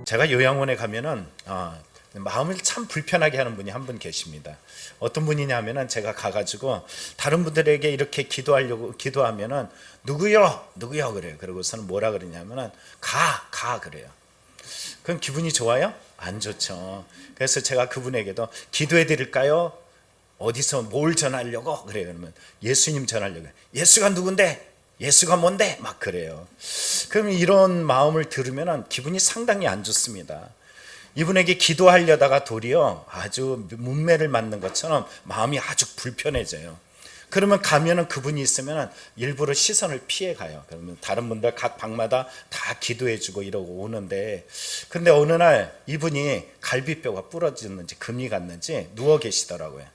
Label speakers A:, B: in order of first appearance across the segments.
A: 제가 요양원에 가면은 마음을 참 불편하게 하는 분이 한 분 계십니다. 어떤 분이냐면은 제가 가가지고 다른 분들에게 이렇게 기도하면은 누구요 그래요. 그러고서는 뭐라 그러냐면은 가 그래요. 그럼 기분이 좋아요? 안 좋죠. 그래서 제가 그분에게도 기도해 드릴까요? 어디서 뭘 전하려고 그래요. 그러면 예수님 전하려고. 예수가 누군데? 예수가 뭔데? 막 그래요. 그럼 이런 마음을 들으면 기분이 상당히 안 좋습니다. 이분에게 기도하려다가 도리어 아주 문매를 맞는 것처럼 마음이 아주 불편해져요. 그러면 가면은 그분이 있으면 일부러 시선을 피해 가요. 그러면 다른 분들 각 방마다 다 기도해 주고 이러고 오는데, 근데 어느 날 이분이 갈비뼈가 부러졌는지 금이 갔는지 누워 계시더라고요.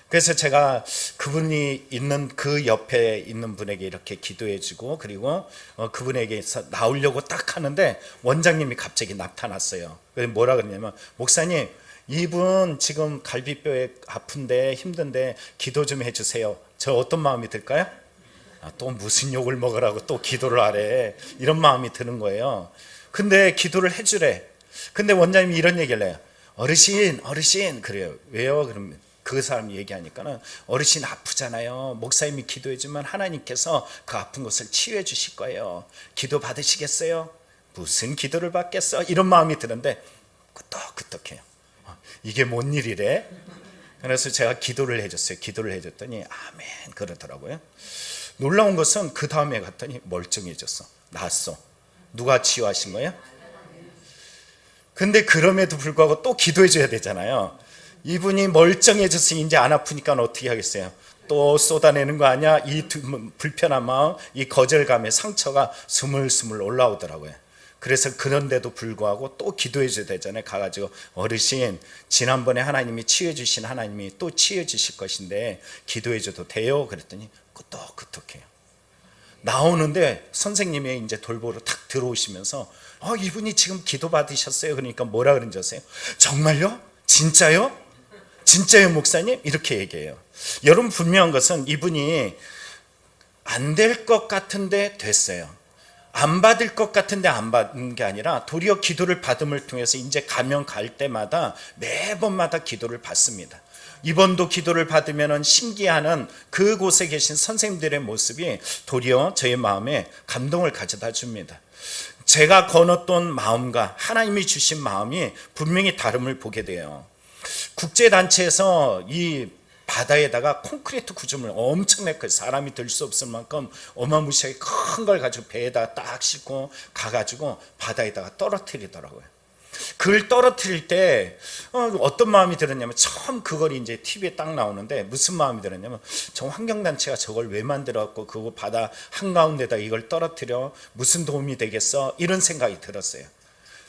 A: 그래서 제가 그분이 있는 그 옆에 있는 분에게 이렇게 기도해 주고, 그리고 그분에게서 나오려고 딱 하는데 원장님이 갑자기 나타났어요. 그래서 뭐라 그러냐면, 목사님, 이분 지금 갈비뼈에 아픈데 힘든데 기도 좀 해주세요. 저 어떤 마음이 들까요? 또 무슨 욕을 먹으라고 또 기도를 하래, 이런 마음이 드는 거예요. 근데 기도를 해주래. 근데 원장님이 이런 얘기를 해요. 어르신 그래요. 왜요? 그러면 그 사람이 얘기하니까는, 어르신 아프잖아요. 목사님이 기도해주면 하나님께서 그 아픈 것을 치유해 주실 거예요. 기도 받으시겠어요? 무슨 기도를 받겠어? 이런 마음이 드는데 끄떡끄떡해요. 이게 뭔 일이래? 그래서 제가 기도를 해줬어요. 기도를 해줬더니 아멘 그러더라고요. 놀라운 것은 그 다음에 갔더니 멀쩡해졌어. 나았어. 누가 치유하신 거예요? 근데 그럼에도 불구하고 또 기도해줘야 되잖아요. 이분이 멀쩡해져서 이제 안 아프니까 어떻게 하겠어요? 또 쏟아내는 거 아니야? 이 불편한 마음, 이 거절감의 상처가 스물스물 올라오더라고요. 그래서 그런데도 불구하고 또 기도해 줘야 되잖아요. 가가지고, 어르신, 지난번에 하나님이 치유해 주신 하나님이 또 치유해 주실 것인데 기도해 줘도 돼요? 그랬더니 끄떡끄떡해요. 나오는데 선생님이 이제 돌보러 탁 들어오시면서, 이분이 지금 기도 받으셨어요. 그러니까 뭐라 그런지 아세요? 정말요? 진짜요? 진짜요, 목사님? 이렇게 얘기해요. 여러분, 분명한 것은 이분이 안 될 것 같은데 됐어요. 안 받을 것 같은데 안 받은 게 아니라 도리어 기도를 받음을 통해서 이제 가면 갈 때마다 매번마다 기도를 받습니다. 이번도 기도를 받으면 신기하는 그곳에 계신 선생님들의 모습이 도리어 저의 마음에 감동을 가져다 줍니다. 제가 거눴던 마음과 하나님이 주신 마음이 분명히 다름을 보게 돼요. 국제단체에서 이 바다에다가 콘크리트 구조물 엄청나게 커요. 사람이 들 수 없을 만큼 어마무시하게 큰 걸 가지고 배에다가 딱 싣고 가가지고 바다에다가 떨어뜨리더라고요. 그걸 떨어뜨릴 때 어떤 마음이 들었냐면, 처음 그걸 이제 TV에 딱 나오는데 무슨 마음이 들었냐면, 저 환경단체가 저걸 왜 만들어갖고 그 바다 한가운데다 이걸 떨어뜨려 무슨 도움이 되겠어, 이런 생각이 들었어요.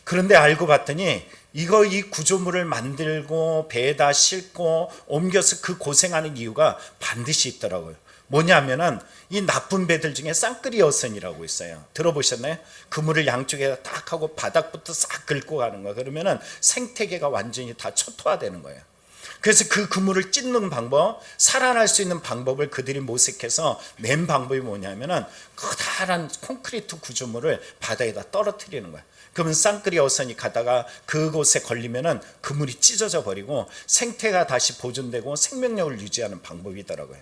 A: 그런데 알고 봤더니 이 구조물을 만들고 배에다 싣고 옮겨서 그 고생하는 이유가 반드시 있더라고요. 뭐냐면은 이 나쁜 배들 중에 쌍끌이 어선이라고 있어요. 들어보셨나요? 그물을 양쪽에 딱 하고 바닥부터 싹 긁고 가는 거예요. 그러면은 생태계가 완전히 다 초토화되는 거예요. 그래서 그 그물을 찢는 방법, 살아날 수 있는 방법을 그들이 모색해서 낸 방법이 뭐냐면은 커다란 콘크리트 구조물을 바다에다 떨어뜨리는 거예요. 그러면 쌍끌이 어선이 가다가 그곳에 걸리면은 그물이 찢어져 버리고 생태가 다시 보존되고 생명력을 유지하는 방법이더라고요.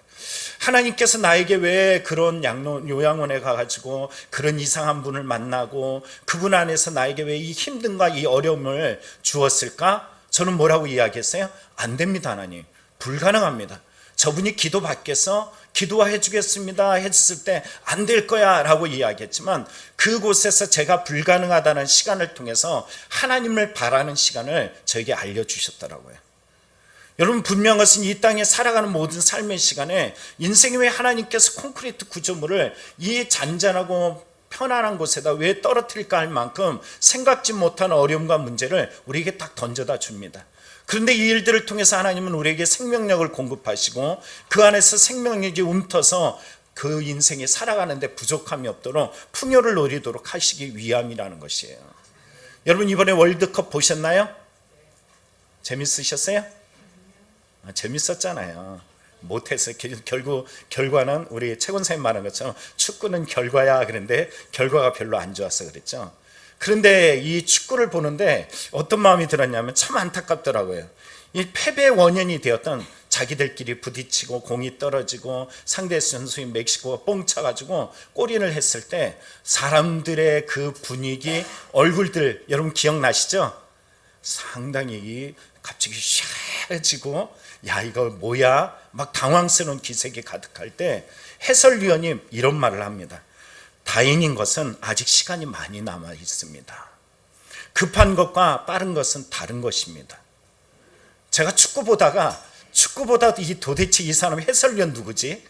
A: 하나님께서 나에게 왜 그런 요양원에 가가지고 그런 이상한 분을 만나고 그분 안에서 나에게 왜 이 힘든가 이 어려움을 주었을까? 저는 뭐라고 이야기했어요? 안 됩니다, 하나님. 불가능합니다. 저분이 기도 받겠어? 기도해 주겠습니다 했을 때 안 될 거야 라고 이야기했지만, 그곳에서 제가 불가능하다는 시간을 통해서 하나님을 바라는 시간을 저에게 알려주셨더라고요. 여러분, 분명한 것은 이 땅에 살아가는 모든 삶의 시간에 인생이 왜 하나님께서 콘크리트 구조물을 이 잔잔하고 편안한 곳에다 왜 떨어뜨릴까 할 만큼 생각지 못한 어려움과 문제를 우리에게 딱 던져다 줍니다. 그런데 이 일들을 통해서 하나님은 우리에게 생명력을 공급하시고 그 안에서 생명력이 움터서 그 인생이 살아가는데 부족함이 없도록 풍요를 누리도록 하시기 위함이라는 것이에요. 여러분, 이번에 월드컵 보셨나요? 재밌으셨어요? 재밌었잖아요. 못해서 결국 결과는 우리 최 권사님 말한 것처럼 축구는 결과야 그런데 결과가 별로 안 좋았어 그랬죠. 그런데 이 축구를 보는데 어떤 마음이 들었냐면 참 안타깝더라고요. 이 패배의 원인이 되었던 자기들끼리 부딪히고 공이 떨어지고 상대 선수인 멕시코가 뻥 차가지고 골인을 했을 때 사람들의 그 분위기, 얼굴들 여러분 기억나시죠? 상당히 갑자기 샤해지고 야 이거 뭐야? 막 당황스러운 기색이 가득할 때 해설위원이 이런 말을 합니다. 다행인 것은 아직 시간이 많이 남아 있습니다. 급한 것과 빠른 것은 다른 것입니다. 제가 축구 보다가 도대체 이 사람 해설위원 누구지?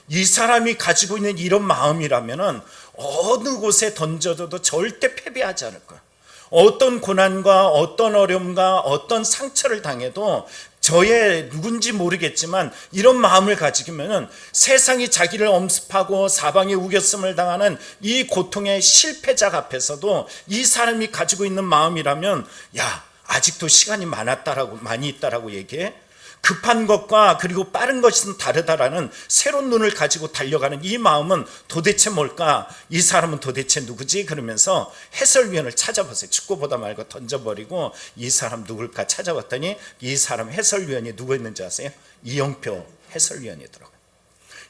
A: 이 사람이 가지고 있는 이런 마음이라면은 어느 곳에 던져도 절대 패배하지 않을 거야. 어떤 고난과 어떤 어려움과 어떤 상처를 당해도 저의 누군지 모르겠지만 이런 마음을 가지면은 세상이 자기를 엄습하고 사방에 우겨씀을 당하는 이 고통의 실패자 앞에서도 이 사람이 가지고 있는 마음이라면 야 아직도 시간이 많이 있다라고 얘기해. 급한 것과 그리고 빠른 것은 다르다라는 새로운 눈을 가지고 달려가는 이 마음은 도대체 뭘까? 이 사람은 도대체 누구지? 그러면서 해설위원을 찾아보세요. 축구 보다 말고 던져버리고 이 사람 누굴까 찾아봤더니 이 사람 해설위원이 누구였는지 아세요? 이영표 해설위원이더라고요.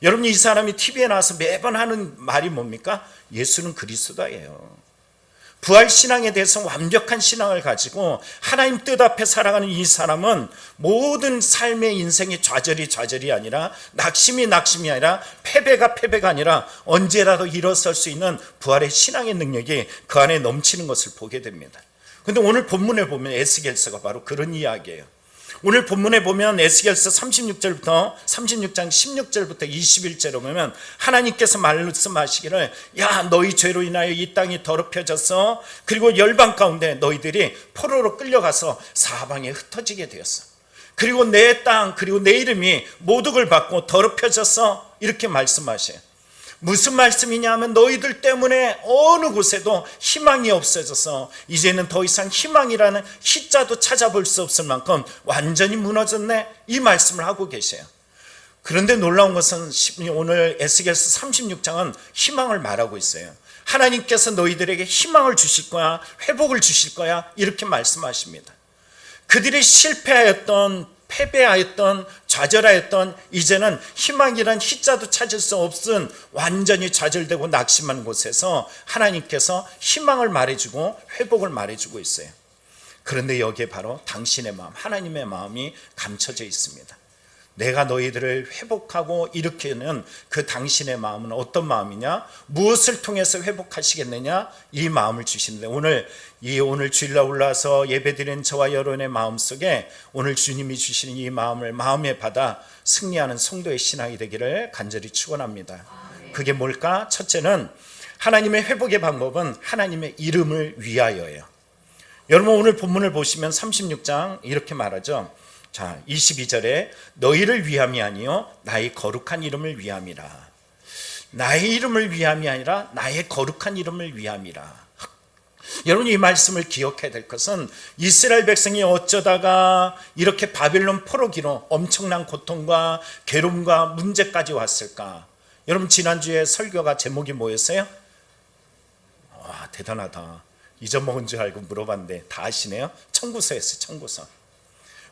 A: 여러분 이 사람이 TV에 나와서 매번 하는 말이 뭡니까? 예수는 그리스도다예요. 부활신앙에 대해서 완벽한 신앙을 가지고 하나님 뜻 앞에 살아가는 이 사람은 모든 삶의 인생이 좌절이 아니라 낙심이 아니라 패배가 아니라 언제라도 일어설 수 있는 부활의 신앙의 능력이 그 안에 넘치는 것을 보게 됩니다. 그런데 오늘 본문에 보면 에스겔서가 바로 그런 이야기예요. 오늘 본문에 보면 에스겔서 36장 16절부터 21절로 보면 하나님께서 말씀하시기를 야 너희 죄로 인하여 이 땅이 더럽혀졌어. 그리고 열방 가운데 너희들이 포로로 끌려가서 사방에 흩어지게 되었어. 그리고 내 땅 그리고 내 이름이 모독을 받고 더럽혀졌어. 이렇게 말씀하셔요. 무슨 말씀이냐 하면 너희들 때문에 어느 곳에도 희망이 없어져서 이제는 더 이상 희망이라는 희자도 찾아볼 수 없을 만큼 완전히 무너졌네. 이 말씀을 하고 계세요. 그런데 놀라운 것은 오늘 에스겔서 36장은 희망을 말하고 있어요. 하나님께서 너희들에게 희망을 주실 거야, 회복을 주실 거야, 이렇게 말씀하십니다. 그들이 실패하였던 패배하였던 좌절하였던 이제는 희망이란 희자도 찾을 수 없은 완전히 좌절되고 낙심한 곳에서 하나님께서 희망을 말해주고 회복을 말해주고 있어요. 그런데 여기에 바로 당신의 마음, 하나님의 마음이 감춰져 있습니다. 내가 너희들을 회복하고 일으키는 그 당신의 마음은 어떤 마음이냐? 무엇을 통해서 회복하시겠느냐? 이 마음을 주시는데 오늘 주일날 올라와서 예배드리는 저와 여러분의 마음속에 오늘 주님이 주시는 이 마음을 마음에 받아 승리하는 성도의 신앙이 되기를 간절히 축원합니다. 그게 뭘까? 첫째는 하나님의 회복의 방법은 하나님의 이름을 위하여예요. 여러분 오늘 본문을 보시면 36장 이렇게 말하죠. 자, 22절에 너희를 위함이 아니요 나의 거룩한 이름을 위함이라. 나의 이름을 위함이 아니라 나의 거룩한 이름을 위함이라. 여러분 이 말씀을 기억해야 될 것은 이스라엘 백성이 어쩌다가 이렇게 바벨론 포로기로 엄청난 고통과 괴로움과 문제까지 왔을까? 여러분 지난주에 설교가 제목이 뭐였어요? 와 대단하다. 잊어먹은 줄 알고 물어봤는데 다 아시네요. 청구서였어요. 청구서.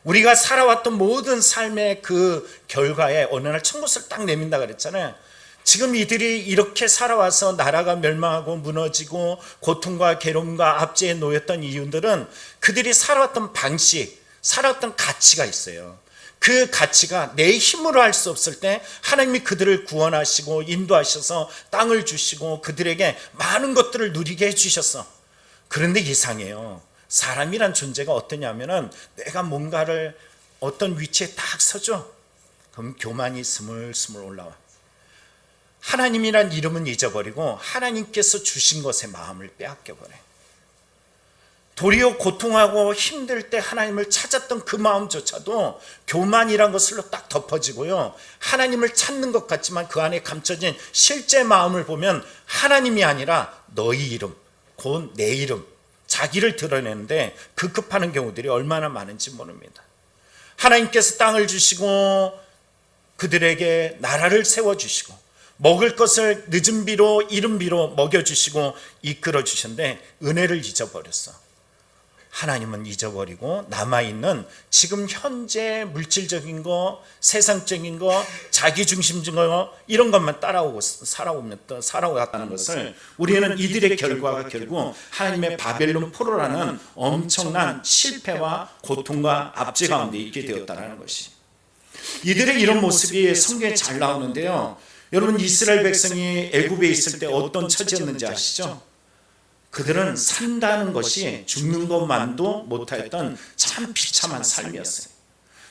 A: 우리가 살아왔던 모든 삶의 그 결과에 어느 날 청구서를 딱 내민다 그랬잖아요. 지금 이들이 이렇게 살아와서 나라가 멸망하고 무너지고 고통과 괴로움과 압제에 놓였던 이유들은 그들이 살아왔던 방식, 살아왔던 가치가 있어요. 그 가치가 내 힘으로 할 수 없을 때 하나님이 그들을 구원하시고 인도하셔서 땅을 주시고 그들에게 많은 것들을 누리게 해주셨어. 그런데 이상해요. 사람이란 존재가 어떠냐면은 내가 뭔가를 어떤 위치에 딱 서죠. 그럼 교만이 스물스물 올라와. 하나님이란 이름은 잊어버리고 하나님께서 주신 것에 마음을 빼앗겨버려. 도리어 고통하고 힘들 때 하나님을 찾았던 그 마음조차도 교만이란 것으로 딱 덮어지고요. 하나님을 찾는 것 같지만 그 안에 감춰진 실제 마음을 보면 하나님이 아니라 너희 이름, 곧 내 이름, 자기를 드러내는데 급급하는 경우들이 얼마나 많은지 모릅니다. 하나님께서 땅을 주시고 그들에게 나라를 세워주시고 먹을 것을 늦은 비로 이른 비로 먹여주시고 이끌어 주셨는데 은혜를 잊어버렸어. 하나님은 잊어버리고 남아있는 지금 현재 물질적인 거, 세상적인 거, 자기중심적인 거 이런 것만 따라오고 살아왔다는 것을 우리는 이들의 결과가 결국 하나님의 바벨론 포로라는 엄청난 실패와 고통과 압제 가운데 있게 되었다는 것이, 이들의 이런 모습이 성경에 잘 나오는데요. 여러분, 이스라엘 백성이 애굽에 있을 때 어떤 처지였는지 아시죠? 그들은 산다는 것이 죽는 것만도 못하였던 참 비참한 삶이었어요.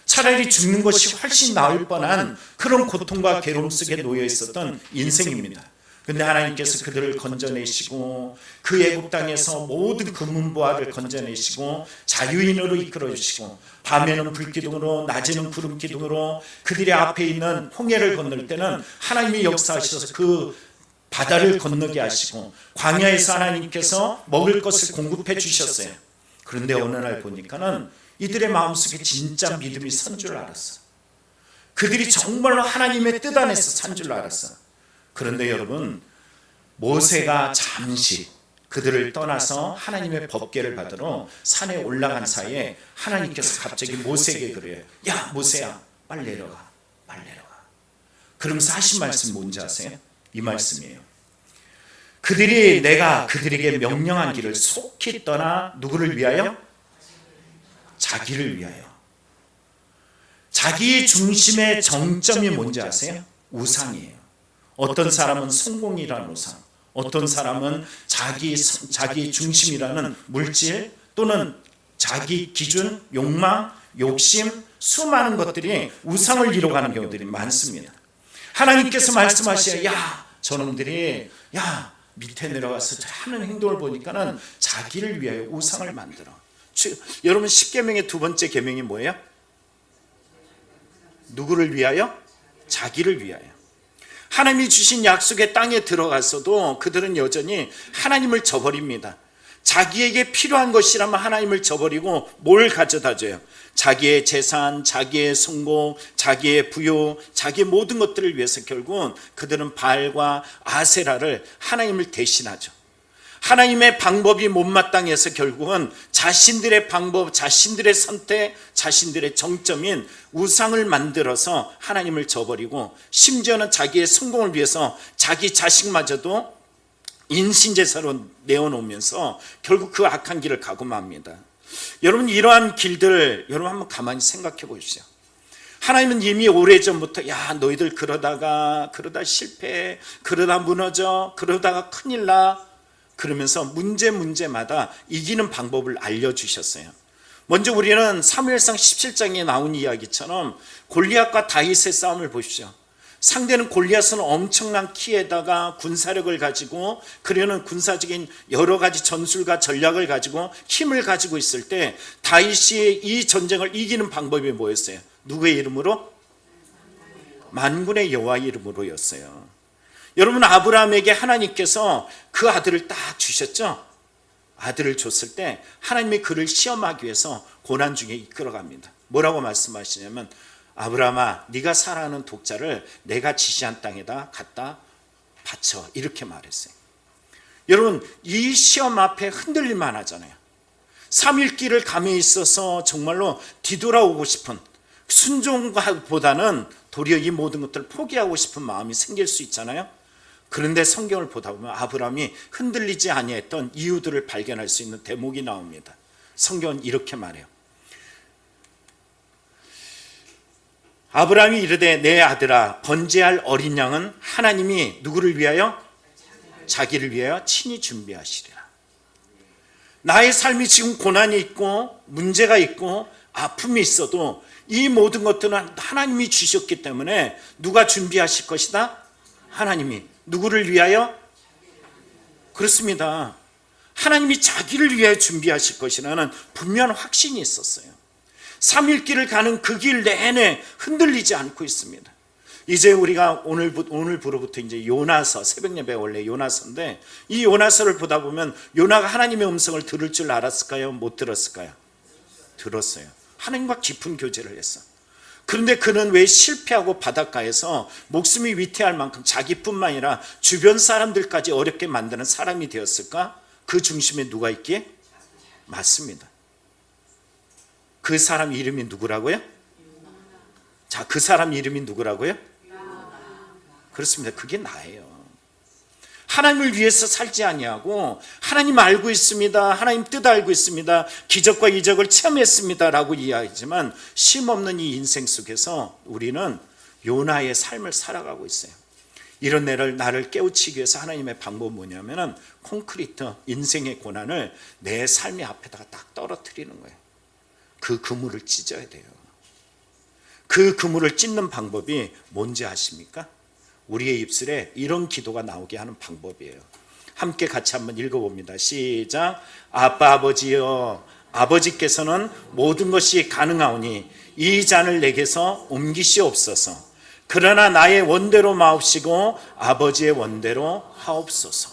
A: 차라리 죽는 것이 훨씬 나을 뻔한 그런 고통과 괴로움 속에 놓여 있었던 인생입니다. 근데 하나님께서 그들을 건져내시고 그 애굽 땅에서 모든 금은보화를 건져내시고 자유인으로 이끌어주시고 밤에는 불기둥으로 낮에는 구름기둥으로 그들의 앞에 있는 홍해를 건널 때는 하나님이 역사하셔서 그 바다를 건너게 하시고 광야에서 하나님께서 먹을 것을 공급해 주셨어요. 그런데 어느 날 보니까는 이들의 마음속에 진짜 믿음이 선 줄 알았어. 그들이 정말로 하나님의 뜻 안에서 산 줄 알았어. 그런데 여러분, 모세가 잠시 그들을 떠나서 하나님의 법궤를 받으러 산에 올라간 사이에 하나님께서 갑자기 모세에게 그래요. 야, 모세야, 빨리 내려가, 빨리 내려가. 그러면서 하신 말씀 뭔지 아세요? 이 말씀이에요. 그들이 내가 그들에게 명령한 길을 속히 떠나 누구를 위하여? 자기를 위하여. 자기 중심의 정점이 뭔지 아세요? 우상이에요. 어떤 사람은 성공이라는 우상, 어떤 사람은 자기 중심이라는 물질 또는 자기 기준, 욕망, 욕심, 수많은 것들이 우상을 이뤄가는 경우들이 많습니다. 하나님께서 말씀하시야, 야, 저놈들이 밑에 내려가서 하는 행동을 보니까는 자기를 위하여 우상을 만들어. 여러분, 10계명의 두 번째 계명이 뭐예요? 누구를 위하여? 자기를 위하여. 하나님이 주신 약속의 땅에 들어가서도 그들은 여전히 하나님을 저버립니다. 자기에게 필요한 것이라면 하나님을 저버리고 뭘 가져다 줘요? 자기의 재산, 자기의 성공, 자기의 부요, 자기의 모든 것들을 위해서 결국은 그들은 바알과 아세라를 하나님을 대신하죠. 하나님의 방법이 못마땅해서 결국은 자신들의 방법, 자신들의 선택, 자신들의 정점인 우상을 만들어서 하나님을 저버리고 심지어는 자기의 성공을 위해서 자기 자식마저도 인신제사로 내어놓으면서 결국 그 악한 길을 가고 맙니다. 여러분, 이러한 길들 여러분 한번 가만히 생각해 보십시오. 하나님은 이미 오래전부터 야, 너희들 그러다 실패해, 그러다 무너져, 그러다가 큰일 나, 그러면서 문제마다 이기는 방법을 알려주셨어요. 먼저 우리는 사무엘상 17장에 나온 이야기처럼 골리앗과 다윗의 싸움을 보십시오. 상대는 골리앗은 엄청난 키에다가 군사력을 가지고 그려는 군사적인 여러 가지 전술과 전략을 가지고 힘을 가지고 있을 때 다윗이 이 전쟁을 이기는 방법이 뭐였어요? 누구의 이름으로? 만군의 여호와의 이름으로였어요. 여러분, 아브라함에게 하나님께서 그 아들을 딱 주셨죠? 아들을 줬을 때 하나님이 그를 시험하기 위해서 고난 중에 이끌어갑니다. 뭐라고 말씀하시냐면, 아브라함아, 네가 살아가는 독자를 내가 지시한 땅에다 갖다 바쳐, 이렇게 말했어요. 여러분, 이 시험 앞에 흔들릴만 하잖아요. 3일길을 감에 있어서 정말로 뒤돌아오고 싶은, 순종보다는 도리어 이 모든 것들을 포기하고 싶은 마음이 생길 수 있잖아요. 그런데 성경을 보다 보면 아브라함이 흔들리지 아니했던 이유들을 발견할 수 있는 대목이 나옵니다. 성경은 이렇게 말해요. 아브라함이 이르되 내 아들아, 번제할 어린 양은 하나님이 누구를 위하여? 자기를 위하여 친히 준비하시리라. 나의 삶이 지금 고난이 있고 문제가 있고 아픔이 있어도 이 모든 것들은 하나님이 주셨기 때문에 누가 준비하실 것이다? 하나님이. 누구를 위하여? 그렇습니다. 하나님이 자기를 위하여 준비하실 것이라는 분명한 확신이 있었어요. 3일길을 가는 그 길 내내 흔들리지 않고 있습니다. 이제 우리가 오늘부로부터 이제 요나서, 새벽 예배 원래 요나서인데 이 요나서를 보다 보면 요나가 하나님의 음성을 들을 줄 알았을까요? 못 들었을까요? 들었어요. 하나님과 깊은 교제를 했어. 그런데 그는 왜 실패하고 바닷가에서 목숨이 위태할 만큼 자기뿐만 아니라 주변 사람들까지 어렵게 만드는 사람이 되었을까? 그 중심에 누가 있기에? 맞습니다. 그 사람 이름이 누구라고요? 자, 그 사람 이름이 누구라고요? 그렇습니다. 그게 나예요. 하나님을 위해서 살지 아니하고 하나님 알고 있습니다, 하나님 뜻 알고 있습니다, 기적과 이적을 체험했습니다 라고 이야기하지만 쉼없는 이 인생 속에서 우리는 요나의 삶을 살아가고 있어요. 이런 나를 깨우치기 위해서 하나님의 방법은 뭐냐면 콘크리트, 인생의 고난을 내 삶의 앞에다가 딱 떨어뜨리는 거예요. 그 그물을 찢어야 돼요. 그 그물을 찢는 방법이 뭔지 아십니까? 우리의 입술에 이런 기도가 나오게 하는 방법이에요. 함께 같이 한번 읽어봅니다. 시작. 아빠 아버지여, 아버지께서는 모든 것이 가능하오니 이 잔을 내게서 옮기시옵소서. 그러나 나의 원대로 마옵시고 아버지의 원대로 하옵소서.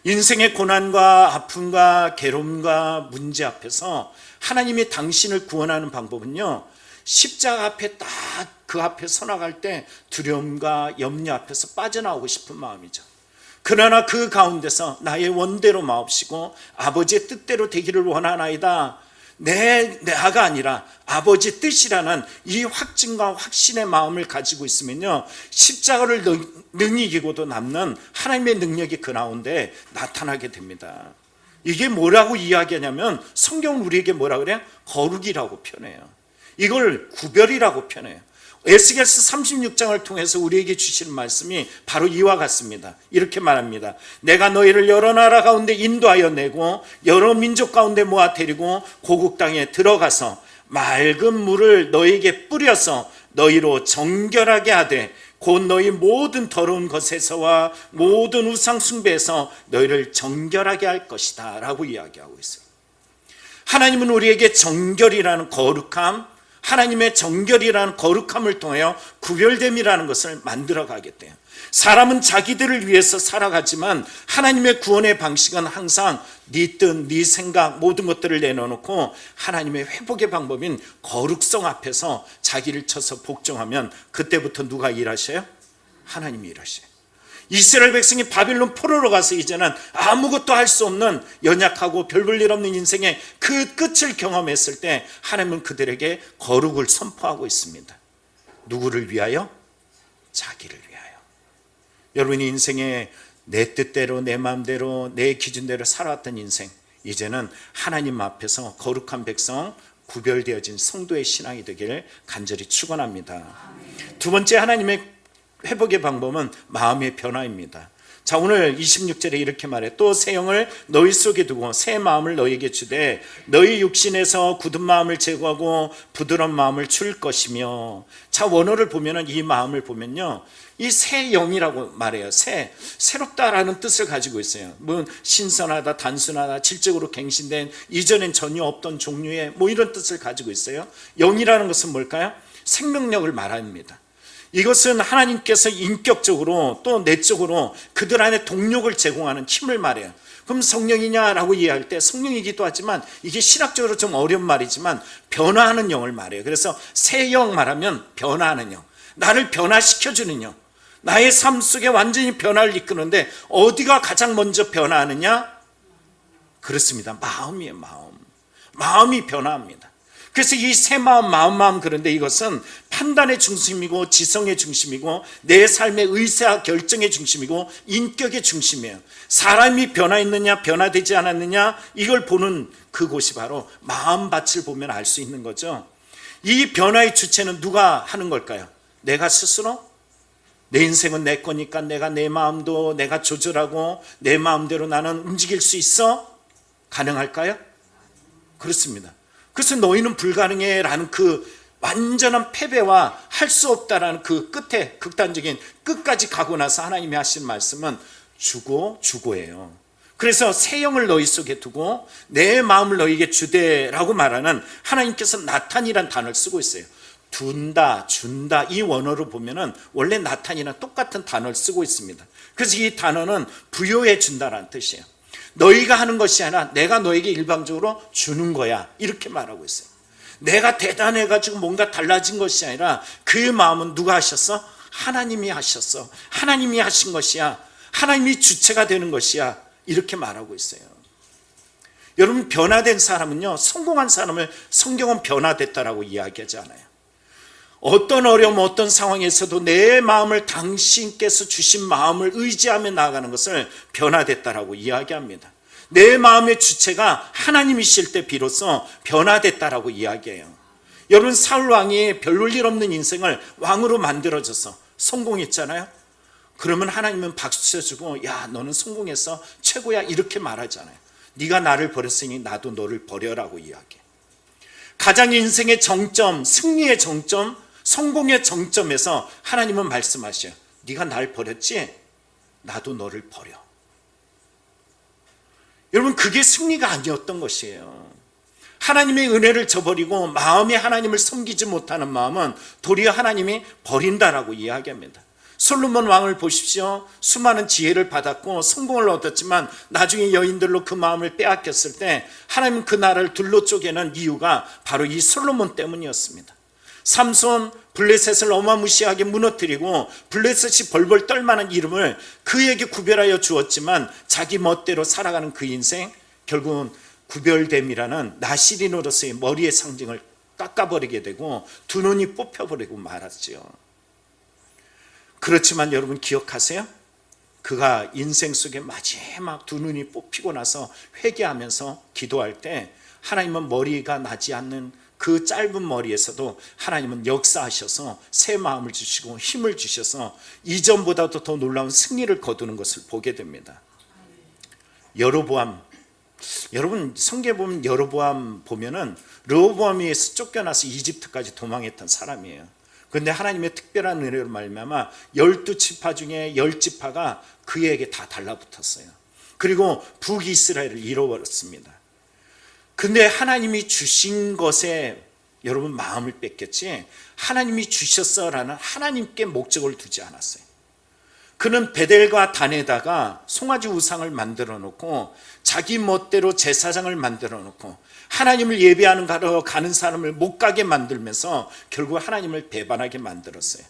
A: 인생의 고난과 아픔과 괴로움과 문제 앞에서 하나님이 당신을 구원하는 방법은요, 십자가 앞에 딱 그 앞에 서나갈 때 두려움과 염려 앞에서 빠져나오고 싶은 마음이죠. 그러나 그 가운데서 나의 원대로 마옵시고 아버지의 뜻대로 되기를 원하나이다, 내가 아니라 아버지 뜻이라는 이 확증과 확신의 마음을 가지고 있으면요, 십자가를 능히 이기고도 남는 하나님의 능력이 그 가운데 나타나게 됩니다. 이게 뭐라고 이야기하냐면 성경은 우리에게 뭐라 그래요? 거룩이라고 표현해요. 이걸 구별이라고 표현해요. 에스겔서 36장을 통해서 우리에게 주시는 말씀이 바로 이와 같습니다. 이렇게 말합니다. 내가 너희를 여러 나라 가운데 인도하여 내고 여러 민족 가운데 모아 데리고 고국 땅에 들어가서 맑은 물을 너희에게 뿌려서 너희로 정결하게 하되 곧 너희 모든 더러운 것에서와 모든 우상 숭배에서 너희를 정결하게 할 것이다 라고 이야기하고 있어요. 하나님은 우리에게 정결이라는 거룩함, 하나님의 정결이라는 거룩함을 통하여 구별됨이라는 것을 만들어 가겠대요. 사람은 자기들을 위해서 살아가지만 하나님의 구원의 방식은 항상 네 뜻, 네 생각 모든 것들을 내려놓고 하나님의 회복의 방법인 거룩성 앞에서 자기를 쳐서 복종하면 그때부터 누가 일하셔요? 하나님이 일하셔요. 이스라엘 백성이 바빌론 포로로 가서 이제는 아무것도 할 수 없는 연약하고 별 볼 일 없는 인생의 그 끝을 경험했을 때 하나님은 그들에게 거룩을 선포하고 있습니다. 누구를 위하여? 자기를 위하여. 여러분이 인생에 내 뜻대로 내 마음대로 내 기준대로 살아왔던 인생, 이제는 하나님 앞에서 거룩한 백성, 구별되어진 성도의 신앙이 되기를 간절히 축원합니다. 두 번째 하나님의 회복의 방법은 마음의 변화입니다. 자, 오늘 26절에 이렇게 말해. 또 새 영을 너희 속에 두고 새 마음을 너희에게 주되 너희 육신에서 굳은 마음을 제거하고 부드러운 마음을 줄 것이며. 자, 원어를 보면은 이 마음을 보면요, 이 새 영이라고 말해요. 새롭다라는 뜻을 가지고 있어요. 뭐 신선하다, 단순하다, 질적으로 갱신된, 이전엔 전혀 없던 종류의 뭐 이런 뜻을 가지고 있어요. 영이라는 것은 뭘까요? 생명력을 말합니다. 이것은 하나님께서 인격적으로 또 내적으로 그들 안에 동력을 제공하는 힘을 말해요. 그럼 성령이냐라고 이해할 때 성령이기도 하지만 이게 신학적으로 좀 어려운 말이지만 변화하는 영을 말해요. 그래서 새 영 말하면 변화하는 영, 나를 변화시켜주는 영, 나의 삶 속에 완전히 변화를 이끄는데 어디가 가장 먼저 변화하느냐? 그렇습니다. 마음이에요. 마음이 변화합니다. 그래서 이 새 마음, 그런데 이것은 판단의 중심이고 지성의 중심이고 내 삶의 의사 결정의 중심이고 인격의 중심이에요. 사람이 변화했느냐 변화되지 않았느냐 이걸 보는 그곳이 바로 마음밭을 보면 알 수 있는 거죠. 이 변화의 주체는 누가 하는 걸까요? 내가 스스로? 내 인생은 내 거니까 내가 내 마음도 내가 조절하고 내 마음대로 나는 움직일 수 있어? 가능할까요? 그렇습니다. 그래서 너희는 불가능해 라는 그 완전한 패배와 할 수 없다라는 그 끝에 극단적인 끝까지 가고 나서 하나님이 하신 말씀은 주고예요. 그래서 새 영을 너희 속에 두고 내 마음을 너희에게 주되라고 말하는 하나님께서 나탄이란 단어를 쓰고 있어요. 둔다, 준다, 이 원어로 보면은 원래 나탄이랑 똑같은 단어를 쓰고 있습니다. 그래서 이 단어는 부여해 준다라는 뜻이에요. 너희가 하는 것이 아니라 내가 너에게 일방적으로 주는 거야, 이렇게 말하고 있어요. 내가 대단해가지고 뭔가 달라진 것이 아니라 그 마음은 누가 하셨어? 하나님이 하셨어. 하나님이 하신 것이야. 하나님이 주체가 되는 것이야. 이렇게 말하고 있어요. 여러분, 변화된 사람은요, 성공한 사람을 성경은 변화됐다라고 이야기하지 않아요. 어떤 어려움, 어떤 상황에서도 내 마음을 당신께서 주신 마음을 의지하며 나아가는 것을 변화됐다라고 이야기합니다. 내 마음의 주체가 하나님이실 때 비로소 변화됐다라고 이야기해요. 여러분, 사울 왕이 별볼 일 없는 인생을 왕으로 만들어져서 성공했잖아요. 그러면 하나님은 박수 쳐주고, 야, 너는 성공했어, 최고야, 이렇게 말하잖아요. 네가 나를 버렸으니 나도 너를 버려라고 이야기해. 가장 인생의 정점, 승리의 정점, 성공의 정점에서 하나님은 말씀하셔요. 네가 날 버렸지? 나도 너를 버려. 여러분, 그게 승리가 아니었던 것이에요. 하나님의 은혜를 저버리고 마음에 하나님을 섬기지 못하는 마음은 도리어 하나님이 버린다라고 이야기합니다. 솔로몬 왕을 보십시오. 수많은 지혜를 받았고 성공을 얻었지만 나중에 여인들로 그 마음을 빼앗겼을 때 하나님은 그 나라를 둘로 쪼개는 이유가 바로 이 솔로몬 때문이었습니다. 삼손, 블레셋을 어마무시하게 무너뜨리고 블레셋이 벌벌 떨만한 이름을 그에게 구별하여 주었지만 자기 멋대로 살아가는 그 인생, 결국은 구별됨이라는 나시린으로서의 머리의 상징을 깎아버리게 되고 두 눈이 뽑혀버리고 말았죠. 그렇지만 여러분 기억하세요? 그가 인생 속에 마지막 두 눈이 뽑히고 나서 회개하면서 기도할 때 하나님은 머리가 나지 않는 그 짧은 머리에서도 하나님은 역사하셔서 새 마음을 주시고 힘을 주셔서 이전보다도 더 놀라운 승리를 거두는 것을 보게 됩니다. 여로보암, 여러분 성경에 보면 여로보암 보면은 르호보암이 쫓겨나서 이집트까지 도망했던 사람이에요. 그런데 하나님의 특별한 은혜로 말미암아 12지파 중에 10지파가 그에게 다 달라붙었어요. 그리고 북이스라엘을 잃어버렸습니다. 근데 하나님이 주신 것에 여러분 마음을 뺏겼지, 하나님이 주셨어라는 하나님께 목적을 두지 않았어요. 그는 베델과 단에다가 송아지 우상을 만들어 놓고 자기 멋대로 제사장을 만들어 놓고 하나님을 예배하는 가러 가는 사람을 못 가게 만들면서 결국 하나님을 배반하게 만들었어요.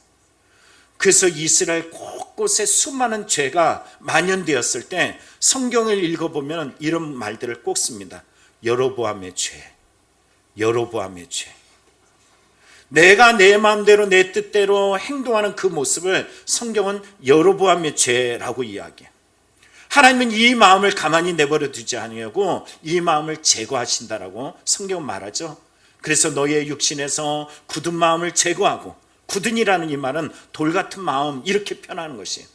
A: 그래서 이스라엘 곳곳에 수많은 죄가 만연되었을 때 성경을 읽어보면 이런 말들을 꼭 씁니다. 여로보암의 죄, 여로보암의 죄. 내가 내 마음대로 내 뜻대로 행동하는 그 모습을 성경은 여로보암의 죄라고 이야기해요. 하나님은 이 마음을 가만히 내버려 두지 아니하고 이 마음을 제거하신다라고 성경은 말하죠. 그래서 너의 육신에서 굳은 마음을 제거하고, 굳은이라는 이 말은 돌 같은 마음, 이렇게 표현하는 것이에요.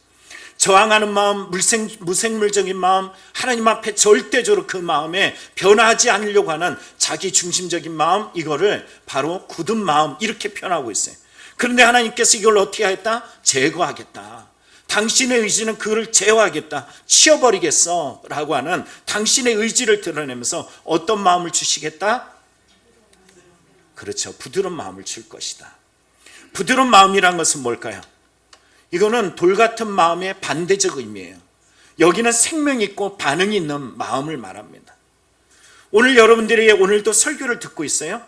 A: 저항하는 마음, 무생물적인 마음, 하나님 앞에 절대적으로 그 마음에 변하지 않으려고 하는 자기 중심적인 마음, 이거를 바로 굳은 마음, 이렇게 표현하고 있어요. 그런데 하나님께서 이걸 어떻게 하겠다? 제거하겠다. 당신의 의지는 그를 제어하겠다, 치워버리겠어 라고 하는 당신의 의지를 드러내면서 어떤 마음을 주시겠다? 그렇죠, 부드러운 마음을 줄 것이다. 부드러운 마음이란 것은 뭘까요? 이거는 돌 같은 마음의 반대적 의미예요. 여기는 생명 있고 반응이 있는 마음을 말합니다. 오늘 여러분들이 오늘도 설교를 듣고 있어요?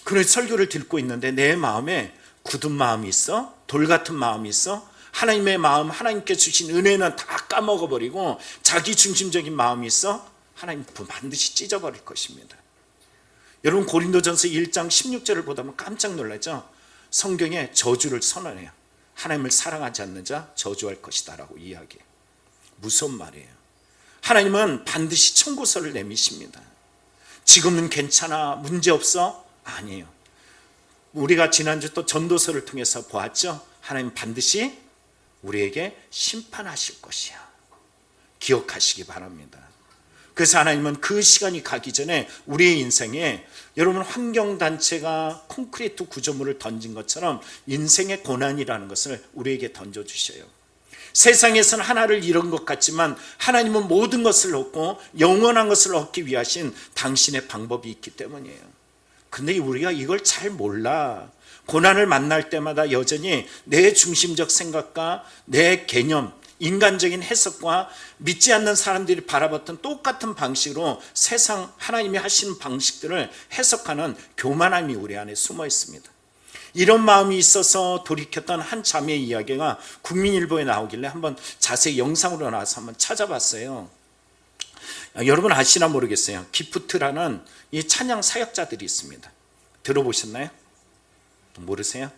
A: 그런 설교를 듣고 있는데 내 마음에 굳은 마음이 있어? 돌 같은 마음이 있어? 하나님의 마음, 하나님께 주신 은혜는 다 까먹어버리고 자기 중심적인 마음이 있어? 하나님 반드시 찢어버릴 것입니다. 여러분 고린도전서 1장 16절을 보다 보면 깜짝 놀라죠? 성경에 저주를 선언해요. 하나님을 사랑하지 않는 자 저주할 것이다 라고 이야기해요. 무서운 말이에요. 하나님은 반드시 청구서를 내미십니다. 지금은 괜찮아, 문제없어? 아니에요. 우리가 지난주 또 전도서를 통해서 보았죠? 하나님 반드시 우리에게 심판하실 것이야. 기억하시기 바랍니다. 그래서 하나님은 그 시간이 가기 전에 우리의 인생에 여러분 환경단체가 콘크리트 구조물을 던진 것처럼 인생의 고난이라는 것을 우리에게 던져주셔요. 세상에서는 하나를 잃은 것 같지만 하나님은 모든 것을 얻고 영원한 것을 얻기 위하신 당신의 방법이 있기 때문이에요. 근데 우리가 이걸 잘 몰라. 고난을 만날 때마다 여전히 내 중심적 생각과 내 개념, 인간적인 해석과 믿지 않는 사람들이 바라봤던 똑같은 방식으로 세상 하나님이 하시는 방식들을 해석하는 교만함이 우리 안에 숨어 있습니다. 이런 마음이 있어서 돌이켰던 한 자매의 이야기가 국민일보에 나오길래 한번 자세히 영상으로 나와서 한번 찾아봤어요. 여러분 아시나 모르겠어요. 기프트라는 이 찬양 사역자들이 있습니다. 들어보셨나요? 모르세요?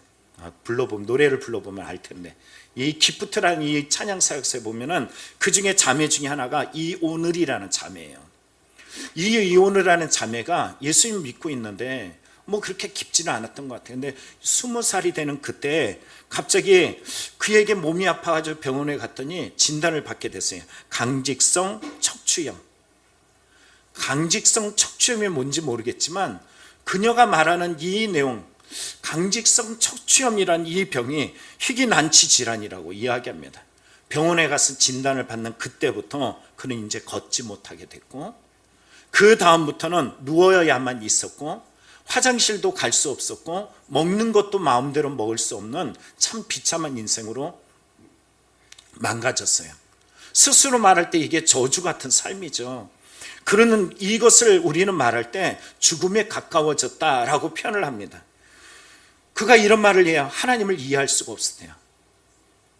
A: 노래를 불러보면 알 텐데, 이 기프트라는 이 찬양 사역서에 보면은 그 중에 자매 중에 하나가 이오늘이라는 자매예요. 이오늘이라는 자매가 예수님 믿고 있는데 뭐 그렇게 깊지는 않았던 것 같아요. 근데 20살이 되는 그때 갑자기 그에게 몸이 아파가지고 병원에 갔더니 진단을 받게 됐어요. 강직성 척추염. 강직성 척추염이 뭔지 모르겠지만 그녀가 말하는 이 내용, 강직성 척추염이란 이 병이 희귀난치 질환이라고 이야기합니다. 병원에 가서 진단을 받는 그때부터 그는 이제 걷지 못하게 됐고, 그 다음부터는 누워야만 있었고, 화장실도 갈 수 없었고, 먹는 것도 마음대로 먹을 수 없는 참 비참한 인생으로 망가졌어요. 스스로 말할 때 이게 저주 같은 삶이죠. 그러는 이것을 우리는 말할 때 죽음에 가까워졌다라고 표현을 합니다. 그가 이런 말을 해요. 하나님을 이해할 수가 없었대요.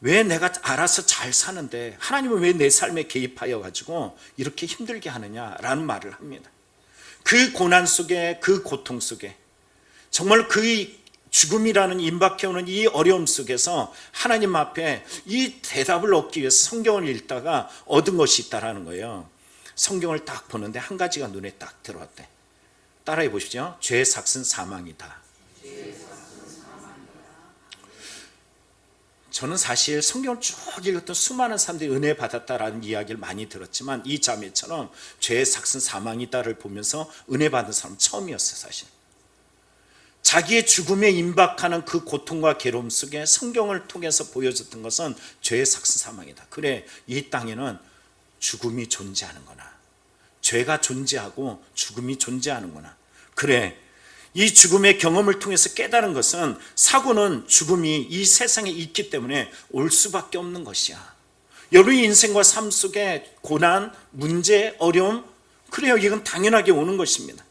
A: 왜 내가 알아서 잘 사는데 하나님은 왜 내 삶에 개입하여 가지고 이렇게 힘들게 하느냐라는 말을 합니다. 그 고난 속에, 그 고통 속에, 정말 그 죽음이라는 임박해오는 이 어려움 속에서 하나님 앞에 이 대답을 얻기 위해서 성경을 읽다가 얻은 것이 있다라는 거예요. 성경을 딱 보는데 한 가지가 눈에 딱 들어왔대. 따라해 보십시오. 죄의 삭은 사망이다. 저는 사실 성경을 쭉 읽었던 수많은 사람들이 은혜 받았다라는 이야기를 많이 들었지만 이 자매처럼 죄의 삭은 사망이다를 보면서 은혜 받은 사람은 처음이었어요. 사실 자기의 죽음에 임박하는 그 고통과 괴로움 속에 성경을 통해서 보여줬던 것은 죄의 삭은 사망이다. 그래, 이 땅에는 죽음이 존재하는구나, 죄가 존재하고 죽음이 존재하는구나. 그래, 이 죽음의 경험을 통해서 깨달은 것은 사고는 죽음이 이 세상에 있기 때문에 올 수밖에 없는 것이야. 여러분의 인생과 삶 속에 고난, 문제, 어려움, 그래요, 이건 당연하게 오는 것입니다.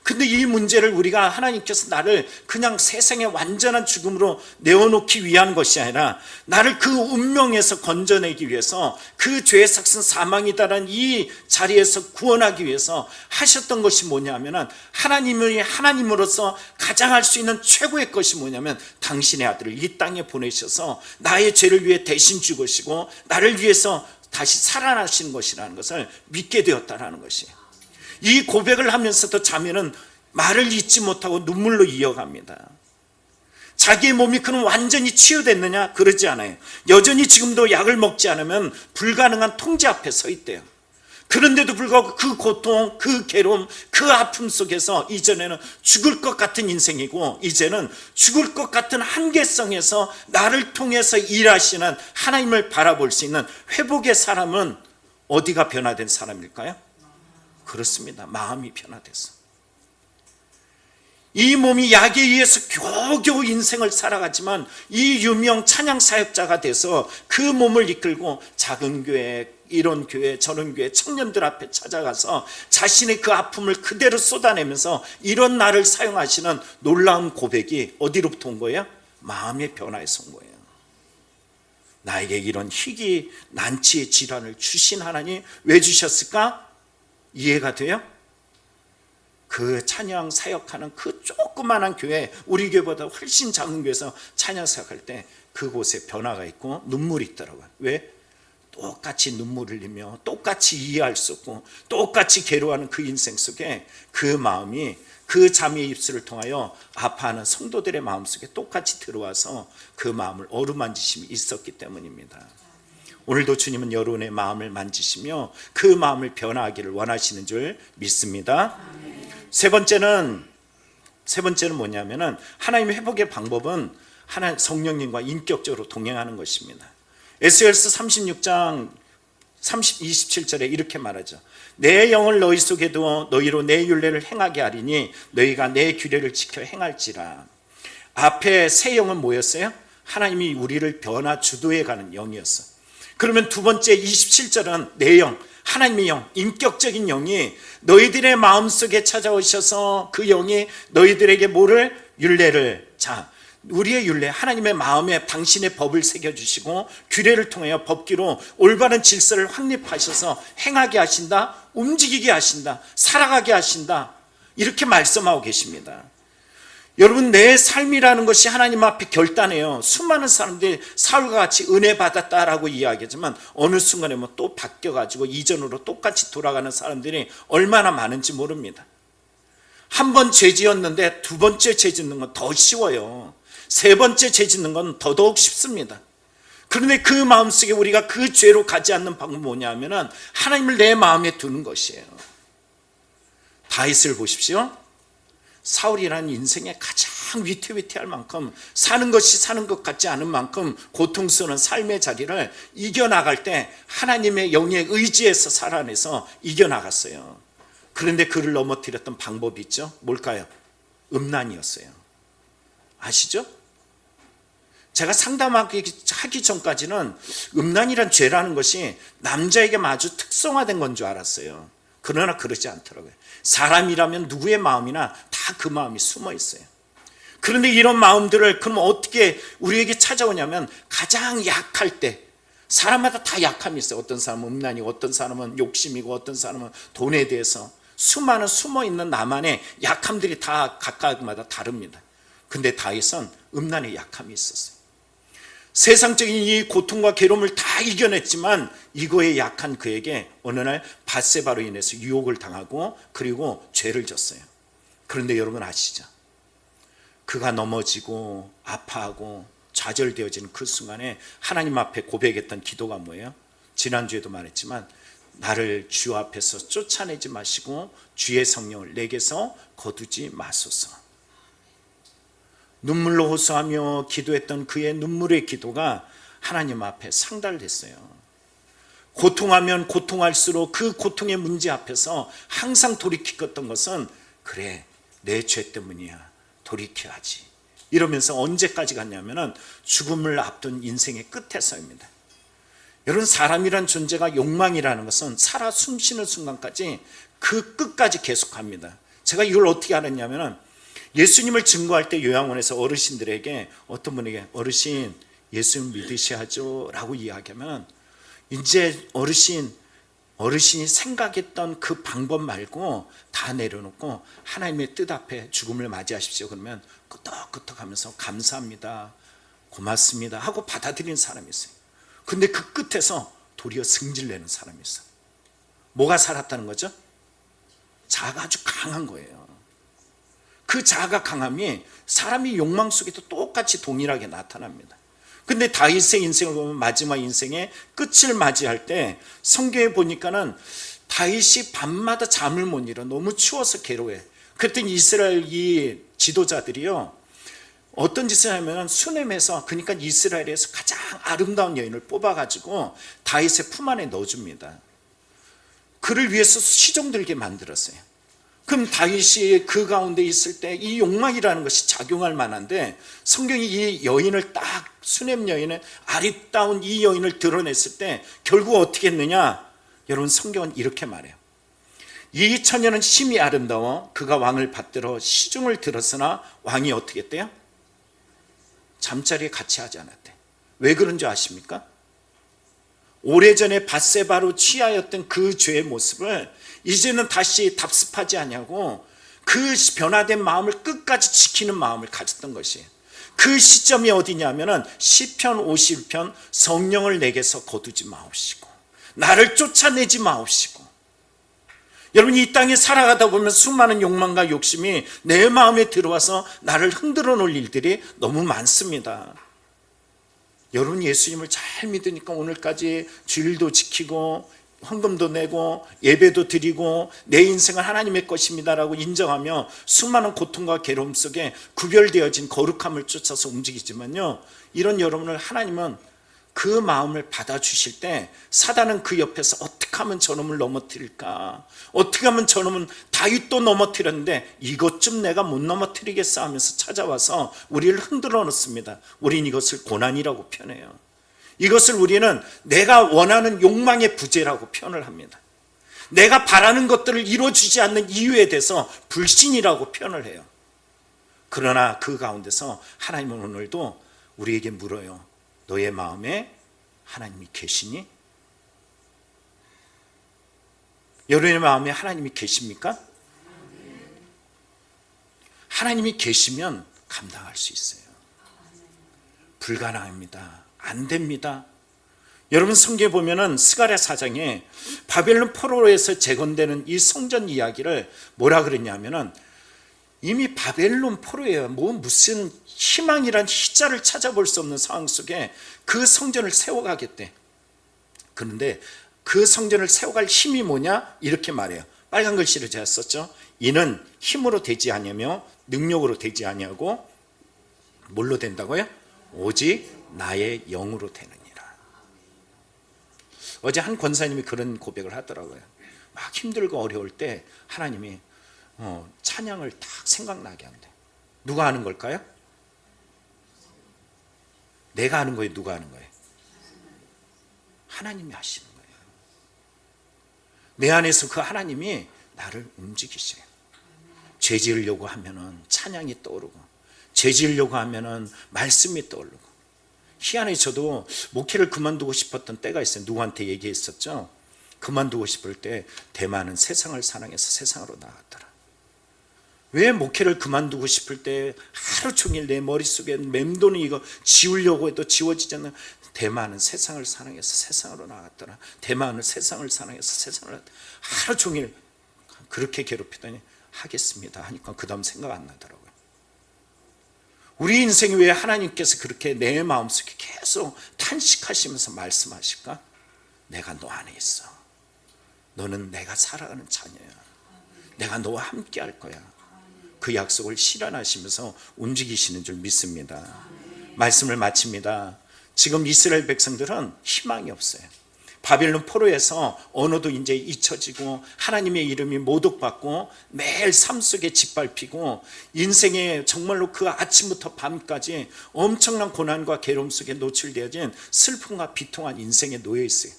A: 근데 이 문제를 우리가 하나님께서 나를 그냥 세상의 완전한 죽음으로 내어놓기 위한 것이 아니라 나를 그 운명에서 건져내기 위해서, 그 죄의 삭은 사망이다라는 이 자리에서 구원하기 위해서 하셨던 것이 뭐냐면, 하나님이 하나님으로서 가장 할 수 있는 최고의 것이 뭐냐면 당신의 아들을 이 땅에 보내셔서 나의 죄를 위해 대신 죽으시고 나를 위해서 다시 살아나신 것이라는 것을 믿게 되었다라는 것이에요. 이 고백을 하면서도 자매는 말을 잇지 못하고 눈물로 이어갑니다. 자기의 몸이 그는 완전히 치유됐느냐? 그러지 않아요. 여전히 지금도 약을 먹지 않으면 불가능한 통제 앞에 서 있대요. 그런데도 불구하고 그 고통, 그 괴로움, 그 아픔 속에서 이전에는 죽을 것 같은 인생이고 이제는 죽을 것 같은 한계성에서 나를 통해서 일하시는 하나님을 바라볼 수 있는 회복의 사람은 어디가 변화된 사람일까요? 그렇습니다. 마음이 변화됐어. 이 몸이 약에 의해서 겨우겨우 인생을 살아가지만 이 유명 찬양 사역자가 돼서 그 몸을 이끌고 작은 교회, 이런 교회, 저런 교회 청년들 앞에 찾아가서 자신의 그 아픔을 그대로 쏟아내면서 이런 나를 사용하시는 놀라운 고백이 어디로부터 온 거예요? 마음의 변화에서 온 거예요. 나에게 이런 희귀 난치의 질환을 주신 하나님 왜 주셨을까? 이해가 돼요? 그 찬양 사역하는 그 조그만한 교회, 우리 교회보다 훨씬 작은 교회에서 찬양 사역할 때 그곳에 변화가 있고 눈물이 있더라고요. 왜? 똑같이 눈물을 흘리며 똑같이 이해할 수 없고 똑같이 괴로워하는 그 인생 속에 그 마음이 그 자매의 입술을 통하여 아파하는 성도들의 마음속에 똑같이 들어와서 그 마음을 어루만지심이 있었기 때문입니다. 오늘도 주님은 여러분의 마음을 만지시며 그 마음을 변화하기를 원하시는 줄 믿습니다. 세 번째는 뭐냐면은 하나님의 회복의 방법은 하나님 성령님과 인격적으로 동행하는 것입니다. 에스겔서 36장 27절에 이렇게 말하죠. 내 영을 너희 속에 두어 너희로 내 율례를 행하게 하리니 너희가 내 규례를 지켜 행할지라. 앞에 새 영은 뭐였어요? 하나님이 우리를 변화 주도해 가는 영이었어. 그러면 두 번째 27절은 내 영, 하나님의 영, 인격적인 영이 너희들의 마음속에 찾아오셔서 그 영이 너희들에게 뭐를? 율례를, 자, 우리의 율례, 하나님의 마음에 당신의 법을 새겨주시고 규례를 통하여 법기로 올바른 질서를 확립하셔서 행하게 하신다, 움직이게 하신다, 살아가게 하신다, 이렇게 말씀하고 계십니다. 여러분, 내 삶이라는 것이 하나님 앞에 결단해요. 수많은 사람들이 사울과 같이 은혜 받았다라고 이야기하지만 어느 순간에 또 바뀌어가지고 이전으로 똑같이 돌아가는 사람들이 얼마나 많은지 모릅니다. 한 번 죄 지었는데 두 번째 죄 짓는 건 더 쉬워요. 세 번째 죄 짓는 건 더더욱 쉽습니다. 그런데 그 마음속에 우리가 그 죄로 가지 않는 방법은 뭐냐면은 하나님을 내 마음에 두는 것이에요. 다윗을 보십시오. 사울이라는 인생에 가장 위태위태할 만큼, 사는 것이 사는 것 같지 않은 만큼 고통스러운 삶의 자리를 이겨나갈 때 하나님의 영의 의지에서 살아내서 이겨나갔어요. 그런데 그를 넘어뜨렸던 방법이 있죠. 뭘까요? 음란이었어요. 아시죠? 제가 상담하기 전까지는 음란이란 죄라는 것이 남자에게 아주 특성화된 건 줄 알았어요. 그러나 그러지 않더라고요. 사람이라면 누구의 마음이나 다 그 마음이 숨어 있어요. 그런데 이런 마음들을 그럼 어떻게 우리에게 찾아오냐면 가장 약할 때, 사람마다 다 약함이 있어요. 어떤 사람은 음란이고 어떤 사람은 욕심이고 어떤 사람은 돈에 대해서 수많은 숨어있는 나만의 약함들이 다 각각마다 다릅니다. 근데 다윗은 음란의 약함이 있었어요. 세상적인 이 고통과 괴로움을 다 이겨냈지만 이거에 약한 그에게 어느 날 밧세바로 인해서 유혹을 당하고 그리고 죄를 졌어요. 그런데 여러분 아시죠? 그가 넘어지고 아파하고 좌절되어지는 그 순간에 하나님 앞에 고백했던 기도가 뭐예요? 지난주에도 말했지만 나를 주 앞에서 쫓아내지 마시고 주의 성령을 내게서 거두지 마소서. 눈물로 호소하며 기도했던 그의 눈물의 기도가 하나님 앞에 상달됐어요. 고통하면 고통할수록 그 고통의 문제 앞에서 항상 돌이켰던 것은 그래, 내 죄 때문이야, 돌이켜야지, 이러면서 언제까지 갔냐면 죽음을 앞둔 인생의 끝에서입니다. 여러분, 사람이란 존재가 욕망이라는 것은 살아 숨쉬는 순간까지 그 끝까지 계속합니다. 제가 이걸 어떻게 알았냐면 예수님을 증거할 때 요양원에서 어르신들에게 어떤 분에게 어르신 예수님 믿으셔야죠 라고 이야기하면 이제 어르신이 생각했던 그 방법 말고 다 내려놓고 하나님의 뜻 앞에 죽음을 맞이하십시오. 그러면 끄덕끄덕 하면서 감사합니다, 고맙습니다 하고 받아들이는 사람이 있어요. 근데 그 끝에서 도리어 승질내는 사람이 있어요. 뭐가 살았다는 거죠? 자아가 아주 강한 거예요. 그 자아가 강함이 사람이 욕망 속에도 똑같이 동일하게 나타납니다. 근데 다윗의 인생을 보면 마지막 인생의 끝을 맞이할 때 성경에 보니까는 다윗이 밤마다 잠을 못 이뤄. 너무 추워서 괴로워해. 그랬더니 이스라엘 이 지도자들이요, 어떤 짓을 하면 수넴에서, 그러니까 이스라엘에서 가장 아름다운 여인을 뽑아가지고 다윗의 품 안에 넣어줍니다. 그를 위해서 시종 들게 만들었어요. 그럼 다윗이 그 가운데 있을 때 이 욕망이라는 것이 작용할 만한데 성경이 이 여인을 딱, 수넴 여인의 아름다운 이 여인을 드러냈을 때 결국 어떻게 했느냐? 여러분, 성경은 이렇게 말해요. 이 처녀는 심히 아름다워 그가 왕을 받들어 시중을 들었으나 왕이 어떻게 했대요? 잠자리에 같이 하지 않았대. 왜 그런 줄 아십니까? 오래전에 밧세바로 취하였던 그 죄의 모습을 이제는 다시 답습하지 않냐고 그 변화된 마음을 끝까지 지키는 마음을 가졌던 것이에요. 그 시점이 어디냐면은 시편 51편 성령을 내게서 거두지 마옵시고 나를 쫓아내지 마옵시고. 여러분, 이 땅에 살아가다 보면 수많은 욕망과 욕심이 내 마음에 들어와서 나를 흔들어 놓을 일들이 너무 많습니다. 여러분, 예수님을 잘 믿으니까 오늘까지 주일도 지키고 헌금도 내고 예배도 드리고 내 인생은 하나님의 것입니다라고 인정하며 수많은 고통과 괴로움 속에 구별되어진 거룩함을 쫓아서 움직이지만요, 이런 여러분을 하나님은 그 마음을 받아주실 때 사단은 그 옆에서 어떻게 하면 저놈을 넘어뜨릴까, 어떻게 하면 저놈은 다윗도 넘어뜨렸는데 이것 좀 내가 못 넘어뜨리겠어 하면서 찾아와서 우리를 흔들어 놓습니다. 우린 이것을 고난이라고 표현해요. 이것을 우리는 내가 원하는 욕망의 부재라고 표현을 합니다. 내가 바라는 것들을 이루어주지 않는 이유에 대해서 불신이라고 표현을 해요. 그러나 그 가운데서 하나님은 오늘도 우리에게 물어요. 너의 마음에 하나님이 계시니? 여러분의 마음에 하나님이 계십니까? 하나님이 계시면 감당할 수 있어요. 불가능합니다. 안 됩니다. 여러분 성경에 보면은 스가랴 4장에 바벨론 포로에서 재건되는 이 성전 이야기를 뭐라 그랬냐면은 이미 바벨론 포로예요. 무슨 희망이란 희자를 찾아볼 수 없는 상황 속에 그 성전을 세워가겠대. 그런데 그 성전을 세워갈 힘이 뭐냐? 이렇게 말해요. 빨간 글씨로 제가 썼죠. 이는 힘으로 되지 아니하며 능력으로 되지 아니하고 뭘로 된다고요? 오직 나의 영으로 되느니라. 어제 한 권사님이 그런 고백을 하더라고요. 막 힘들고 어려울 때 하나님이 찬양을 딱 생각나게 한대. 누가 하는 걸까요? 내가 하는 거예요? 누가 하는 거예요? 하나님이 하시는 거예요. 내 안에서 그 하나님이 나를 움직이세요. 죄 지으려고 하면은 찬양이 떠오르고, 죄 지으려고 하면은 말씀이 떠오르고. 희한히 저도 목회를 그만두고 싶었던 때가 있어요. 누구한테 얘기했었죠? 그만두고 싶을 때 대만은 세상을 사랑해서 세상으로 나갔더라. 왜 목회를 그만두고 싶을 때 하루 종일 내 머릿속에 맴도는 이거 지우려고 해도 지워지지 않는, 대만은 세상을 사랑해서 세상으로 나갔더라. 대만은 세상을 사랑해서 세상을, 하루 종일 그렇게 괴롭히더니 하겠습니다 하니까 그 다음 생각 안 나더라고요. 우리 인생이 왜 하나님께서 그렇게 내 마음속에 계속 탄식하시면서 말씀하실까? 내가 너 안에 있어. 너는 내가 살아가는 자녀야. 내가 너와 함께 할 거야. 그 약속을 실현하시면서 움직이시는 줄 믿습니다. 말씀을 마칩니다. 지금 이스라엘 백성들은 희망이 없어요. 바벨론 포로에서 언어도 이제 잊혀지고 하나님의 이름이 모독받고 매일 삶 속에 짓밟히고 인생에 정말로 그 아침부터 밤까지 엄청난 고난과 괴로움 속에 노출되어진 슬픔과 비통한 인생에 놓여 있어요.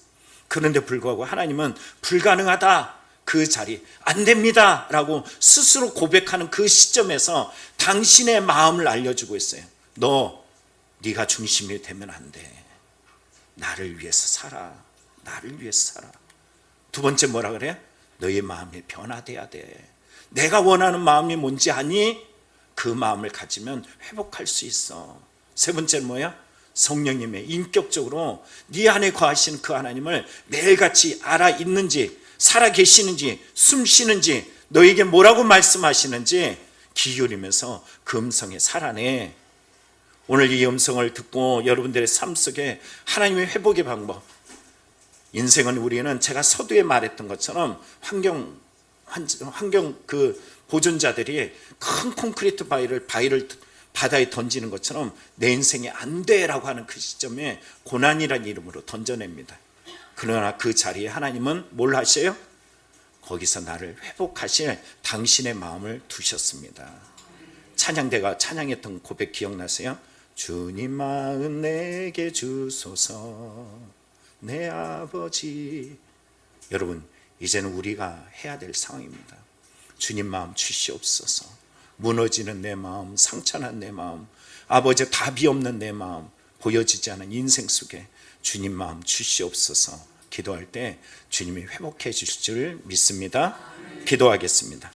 A: 그런데 불구하고 하나님은 불가능하다, 그 자리 안 됩니다 라고 스스로 고백하는 그 시점에서 당신의 마음을 알려주고 있어요. 네가 중심이 되면 안 돼. 나를 위해서 살아. 나를 위해서 살아. 두 번째 뭐라 그래요? 너의 마음이 변화돼야 돼. 내가 원하는 마음이 뭔지 아니? 그 마음을 가지면 회복할 수 있어. 세 번째는 뭐야? 성령님의 인격적으로 네 안에 거하시는 그 하나님을 매일같이 알아 있는지, 살아 계시는지, 숨 쉬는지, 너에게 뭐라고 말씀하시는지 기울이면서 그 음성에 살아내. 오늘 이 음성을 듣고 여러분들의 삶 속에 하나님의 회복의 방법, 인생은 우리는 제가 서두에 말했던 것처럼 환경 그 보존자들이 큰 콘크리트 바위를 바다에 던지는 것처럼 내 인생에 안 돼라고 하는 그 시점에 고난이라는 이름으로 던져냅니다. 그러나 그 자리에 하나님은 뭘 하셔요? 거기서 나를 회복하실 당신의 마음을 두셨습니다. 찬양대가 찬양했던 고백 기억나세요? 주님 마음 내게 주소서 내 아버지. 여러분, 이제는 우리가 해야 될 상황입니다. 주님 마음 주시옵소서. 무너지는 내 마음, 상처난 내 마음, 아버지 답이 없는 내 마음, 보여지지 않은 인생 속에 주님 마음 주시옵소서. 기도할 때 주님이 회복해 주실 줄 믿습니다. 기도하겠습니다.